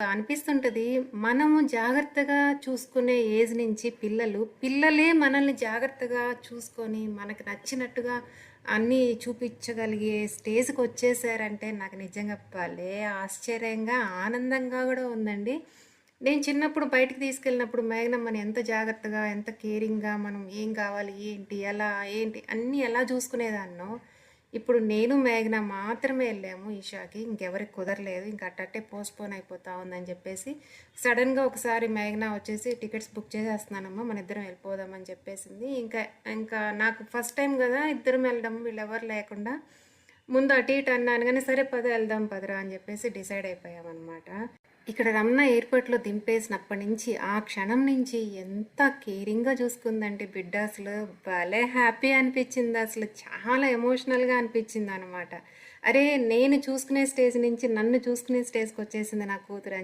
అనిపిస్తుంటది. మనము జాగ్రత్తగా చూసుకునే ఏజ్ నుంచి పిల్లలే మనల్ని జాగ్రత్తగా చూసుకొని, మనకు నచ్చినట్టుగా అన్నీ చూపించగలిగే స్టేజ్‌కొచ్చేసారంటే నాకు నిజంగా భలే ఆశ్చర్యంగా, ఆనందంగా గూడా ఉందండి. నేను చిన్నప్పుడు బయటికి తీసుకెళ్ళినప్పుడు మేఘనమ్మని ఎంత జాగ్రత్తగా, ఎంత కేరింగ్‌గా మనం ఏం కావాలి, ఏంటి, ఎలా, ఏంటి అన్నీ ఎలా చూసుకునేదాన్నో, ఇప్పుడు నేను మేఘన మాత్రమే వెళ్ళాము ఈషాకి. ఇంకెవరికి కుదరలేదు. ఇంక అట్టట్టే పోస్ట్‌పోన్ అయిపోతా ఉందని చెప్పేసి, సడన్‌గా ఒకసారి మేఘన వచ్చేసి టికెట్స్ బుక్ చేసేస్తున్నానమ్మా మన ఇద్దరం వెళ్ళిపోదాం అని చెప్పేసింది. ఇంకా నాకు ఫస్ట్ టైం కదా ఇద్దరం వెళ్ళడం, వీళ్ళెవరు లేకుండా. ముందు అటు ఇటు అన్నాను కానీ, సరే పద వెళ్దాం పదరా అని చెప్పేసి డిసైడ్ అయిపోయామన్నమాట. ఇక్కడ రమణ ఎయిర్‌పోర్ట్‌లో దింపేసినప్పటి నుంచి, ఆ క్షణం నుంచి ఎంత కేరింగ్‌గా చూసుకుందంటే బిడ్డ, అసలు భలే హ్యాపీ అనిపించింది. అసలు చాలా ఎమోషనల్‌గా అనిపించిందనమాట. అరే! నేను చూసుకునే స్టేజ్ నుంచి నన్ను చూసుకునే స్టేజ్‌కొచ్చేసింది నా కూతురని.